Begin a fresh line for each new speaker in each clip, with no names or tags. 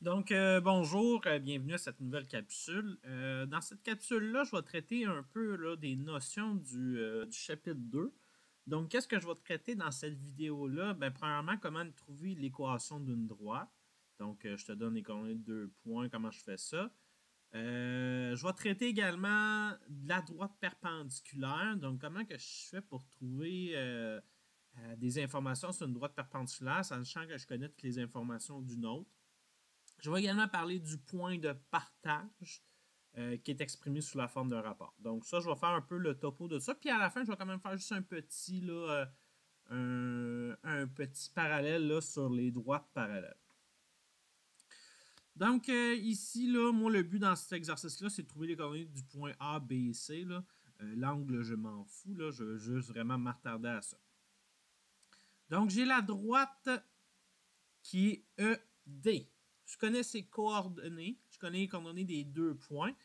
Donc, bonjour, bienvenue à cette nouvelle capsule. Dans cette capsule-là, je vais traiter un peu là, des notions du chapitre 2. Donc, qu'est-ce que je vais traiter dans cette vidéo-là? Ben, premièrement, comment trouver l'équation d'une droite. Donc, je te donne les coordonnées de 2 points, comment je fais ça. Je vais traiter également de la droite perpendiculaire. Donc, comment que je fais pour trouver des informations sur une droite perpendiculaire, sachant que je connais toutes les informations d'une autre. Je vais également parler du point de partage qui est exprimé sous la forme d'un rapport. Donc ça, je vais faire un peu le topo de ça. Puis à la fin, je vais quand même faire juste un petit, là, un petit parallèle là, sur les droites parallèles. Donc ici, là, moi, le but dans cet exercice-là, c'est de trouver les coordonnées du point A, B et C. L'angle, je m'en fous. Là, je veux juste vraiment m'attarder à ça. Donc, j'ai la droite qui est ED. Je connais ses coordonnées. Je connais les coordonnées des 2 points.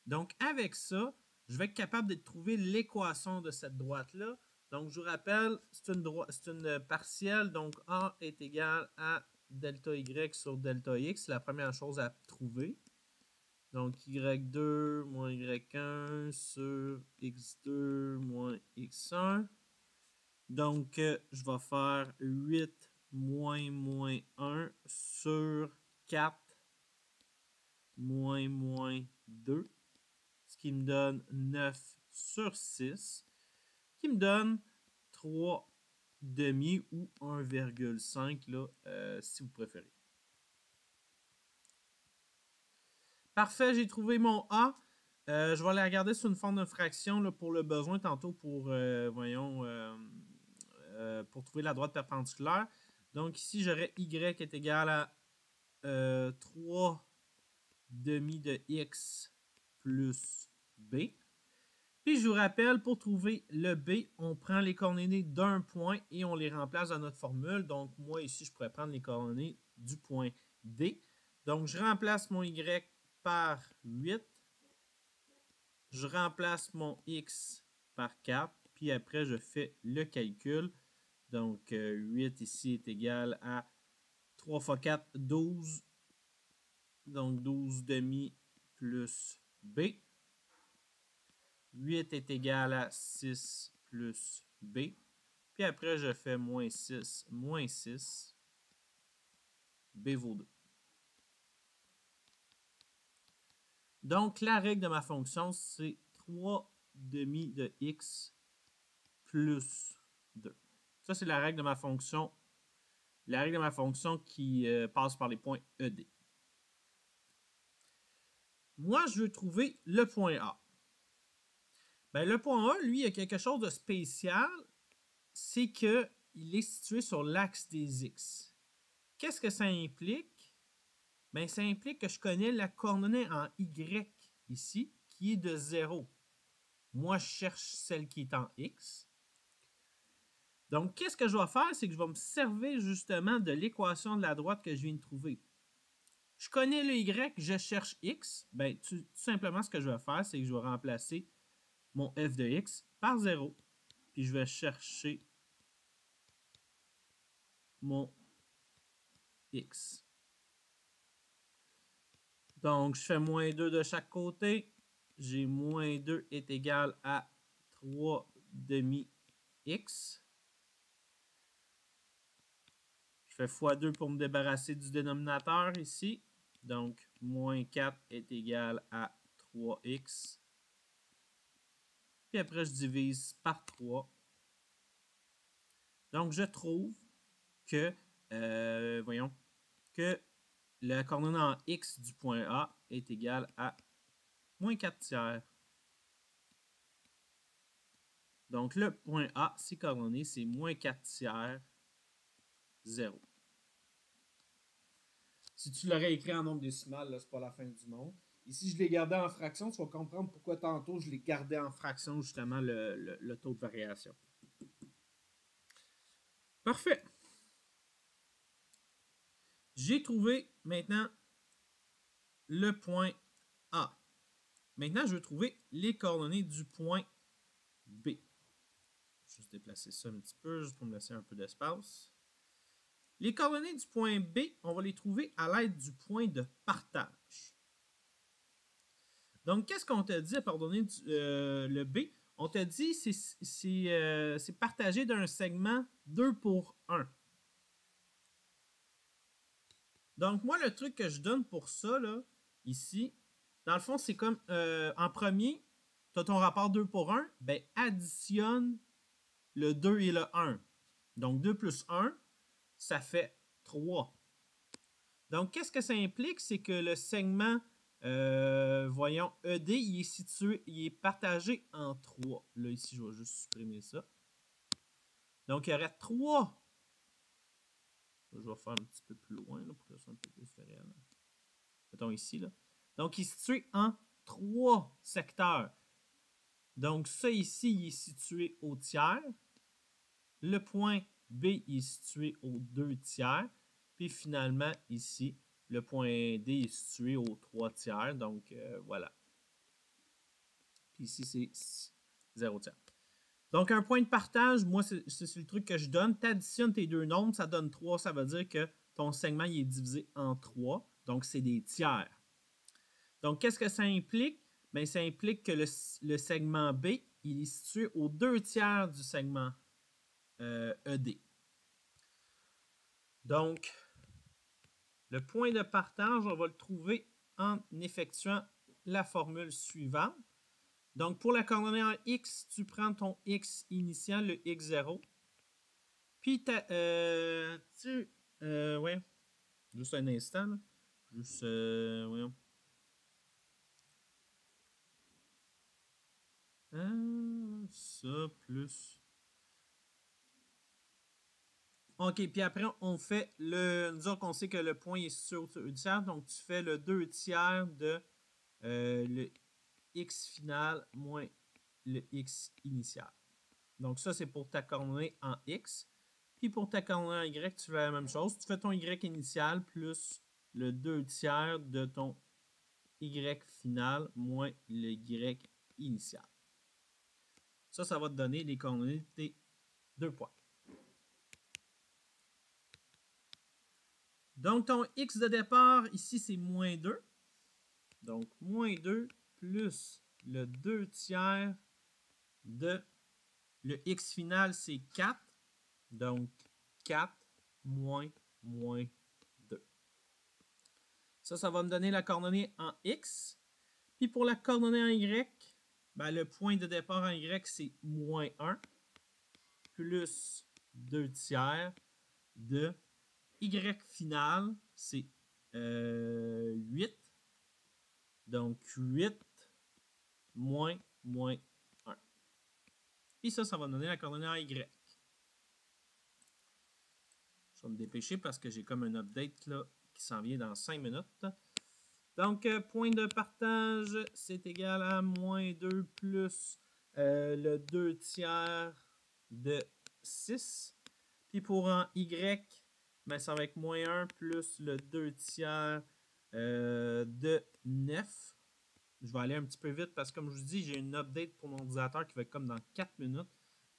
Donc, avec ça, je vais être capable de trouver l'équation de cette droite-là. Donc, je vous rappelle, c'est une partielle. Donc, A est égal à delta Y sur delta X. C'est la première chose à trouver. Donc, Y2 moins Y1 sur X2 moins X1. Donc, je vais faire 8 moins 1 sur 4 moins 2, ce qui me donne 9 sur 6, qui me donne 3 demi ou 1,5 là, si vous préférez. Parfait, j'ai trouvé mon A. Je vais aller regarder sur une forme de fraction là, pour le besoin tantôt pour, pour trouver la droite perpendiculaire. Donc ici, j'aurais Y est égal à 3 demi de X plus B. Puis je vous rappelle, pour trouver le B, on prend les coordonnées d'un point et on les remplace dans notre formule. Donc moi ici, je pourrais prendre les coordonnées du point D. Donc je remplace mon Y par 8. Je remplace mon X par 4. Puis après, je fais le calcul. Donc 8 ici est égal à 3 fois 4, 12. Donc 12 demi plus B. 8 est égal à 6 plus B. Puis après, je fais moins 6. B vaut 2. Donc, la règle de ma fonction, c'est 3 demi de X plus 2. Ça, c'est la règle de ma fonction. La règle de ma fonction qui passe par les points ED. Moi, je veux trouver le point A. Ben, le point A, lui, il y a quelque chose de spécial. C'est qu'il est situé sur l'axe des X. Qu'est-ce que ça implique? Ben, ça implique que je connais la coordonnée en Y ici, qui est de 0. Moi, je cherche celle qui est en X. Donc, qu'est-ce que je vais faire? C'est que je vais me servir justement de l'équation de la droite que je viens de trouver. Je connais le Y, je cherche X. Ben, tout simplement, ce que je vais faire, c'est que je vais remplacer mon f de X par 0. Puis je vais chercher mon X. Donc, je fais moins 2 de chaque côté. J'ai moins 2 est égal à 3 demi X. Je fais x2 pour me débarrasser du dénominateur ici. Donc, moins 4 est égal à 3x. Puis après, je divise par 3. Donc, je trouve que, que la coordonnée en x du point A est égale à moins 4 tiers. Donc, le point A, ses coordonnées, c'est moins 4 tiers, 0. Si tu l'aurais écrit en nombre décimal, c'est pas la fin du monde. Ici, je l'ai gardé en fraction. Tu vas comprendre pourquoi tantôt je l'ai gardé en fraction, justement, le taux de variation. Parfait. J'ai trouvé maintenant le point A. Maintenant, je veux trouver les coordonnées du point B. Je vais juste déplacer ça un petit peu, juste pour me laisser un peu d'espace. Les coordonnées du point B, on va les trouver à l'aide du point de partage. Donc, qu'est-ce qu'on t'a dit à coordonner le B? On t'a dit que c'est partagé d'un segment 2 pour 1. Donc, moi, le truc que je donne pour ça, là, ici, dans le fond, c'est comme en premier, tu as ton rapport 2 pour 1, ben additionne le 2 et le 1. Donc, 2 plus 1, ça fait 3. Donc, qu'est-ce que ça implique? C'est que le segment, voyons, ED, il est partagé en 3. Là, ici, je vais juste supprimer ça. Donc, il y aurait 3. Je vais faire un petit peu plus loin là, pour que ce soit un peu plus réel. Mettons ici. Là. Donc, il est situé en 3 secteurs. Donc, ça ici, il est situé au tiers. Le point B il est situé aux 2 tiers. Puis finalement, ici, le point D est situé aux 3 tiers. Donc, voilà. Puis ici, c'est 0 tiers. Donc, un point de partage, moi, c'est le truc que je donne. Tu additionnes tes deux nombres, ça donne 3. Ça veut dire que ton segment il est divisé en 3. Donc, c'est des tiers. Donc, qu'est-ce que ça implique? Bien, ça implique que le segment B, il est situé aux 2 tiers du segment ED. Donc, le point de partage, on va le trouver en effectuant la formule suivante. Donc, pour la coordonnée en X, tu prends ton X initial, le X0. Puis, ouais, juste un instant. Là. Juste, voyons. Ça plus... OK, puis après, on fait le... Nous autres, on sait que le point est sur au 2 tiers, donc tu fais le 2 tiers de le X final moins le X initial. Donc ça, c'est pour ta coordonnée en X. Puis pour ta coordonnée en Y, tu fais la même chose. Tu fais ton Y initial plus le 2 tiers de ton Y final moins le Y initial. Ça va te donner les coordonnées des 2 points. Donc, ton X de départ, ici, c'est moins 2. Donc, moins 2 plus le 2 tiers de... Le X final, c'est 4. Donc, 4 moins 2. Ça va me donner la coordonnée en X. Puis pour la coordonnée en Y, ben, le point de départ en Y, c'est moins 1 plus 2 tiers de Y final, c'est 8. Donc, 8 moins 1. Puis ça va me donner la coordonnée en Y. Je vais me dépêcher parce que j'ai comme un update là, qui s'en vient dans 5 minutes. Donc, point de partage, c'est égal à moins 2 plus le 2 tiers de 6. Puis pour en Y, ben, ça va être moins 1 plus le 2 tiers de 9. Je vais aller un petit peu vite parce que, comme je vous dis, j'ai une update pour mon ordinateur qui va être comme dans 4 minutes.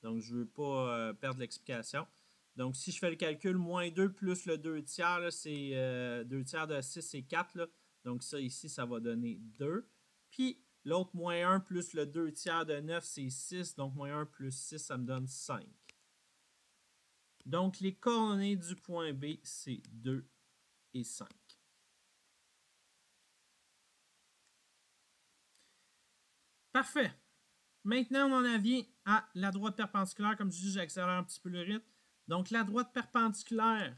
Donc, je ne veux pas perdre l'explication. Donc, si je fais le calcul, moins 2 plus le 2 tiers, c'est 2 tiers de 6, c'est 4. Là. Donc, ça ici, ça va donner 2. Puis, l'autre moins 1 plus le 2 tiers de 9, c'est 6. Donc, moins 1 plus 6, ça me donne 5. Donc, les coordonnées du point B, c'est 2 et 5. Parfait. Maintenant, on en vient à la droite perpendiculaire. Comme je dis, j'accélère un petit peu le rythme. Donc, la droite perpendiculaire,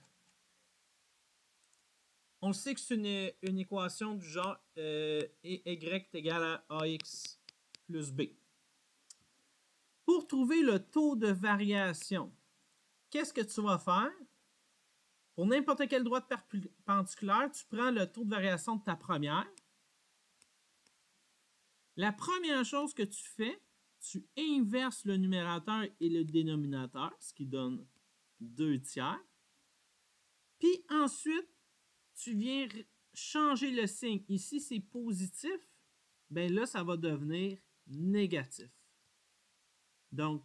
on sait que c'est une équation du genre Y est égal à AX plus B. Pour trouver le taux de variation, qu'est-ce que tu vas faire? Pour n'importe quelle droite perpendiculaire, tu prends le taux de variation de ta première. La première chose que tu fais, tu inverses le numérateur et le dénominateur, ce qui donne 2 tiers. Puis ensuite, tu viens changer le signe. Ici, c'est positif. Bien là, ça va devenir négatif. Donc,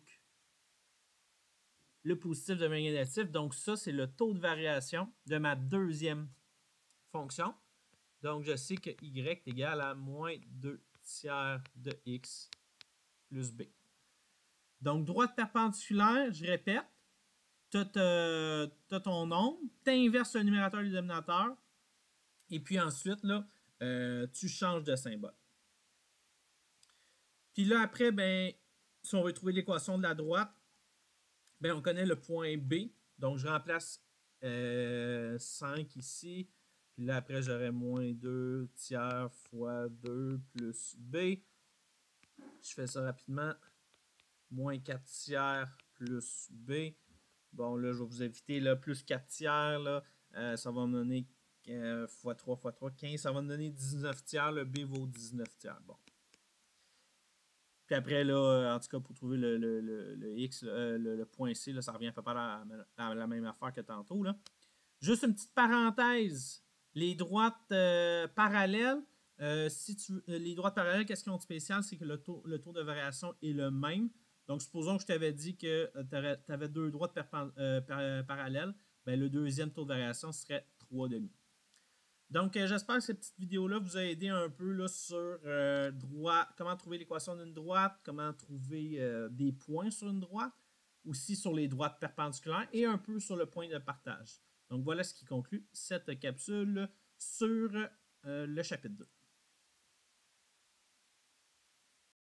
le positif devient négatif. Donc, ça, c'est le taux de variation de ma deuxième fonction. Donc, je sais que y est égal à moins 2 tiers de x plus b. Donc, droite perpendiculaire, je répète, tu as ton nombre, tu inverses le numérateur et le dénominateur, et puis ensuite, là, tu changes de symbole. Puis là, après, ben, si on veut trouver l'équation de la droite, ben, on connaît le point B. Donc, je remplace 5 ici. Puis là, après, j'aurai moins 2 tiers fois 2 plus B. Je fais ça rapidement. Moins 4 tiers plus B. Bon, là, je vais vous éviter là, plus 4 tiers. Là, ça va me donner fois 3 fois 3, 15. Ça va me donner 19 tiers. Le B vaut 19 tiers. Bon. Puis après, là, en tout cas, pour trouver le X, le point C, là, ça revient à peu près à la même affaire que tantôt. Là. Juste une petite parenthèse. Les droites parallèles, les droites parallèles, qu'est-ce qu'ils ont de spécial? C'est que le taux de variation est le même. Donc, supposons que je t'avais dit que tu avais deux droites parallèles. Ben, le deuxième taux de variation serait 3,5. Donc, j'espère que cette petite vidéo-là vous a aidé un peu là, sur comment trouver l'équation d'une droite, comment trouver des points sur une droite, aussi sur les droites perpendiculaires et un peu sur le point de partage. Donc, voilà ce qui conclut cette capsule sur le chapitre 2.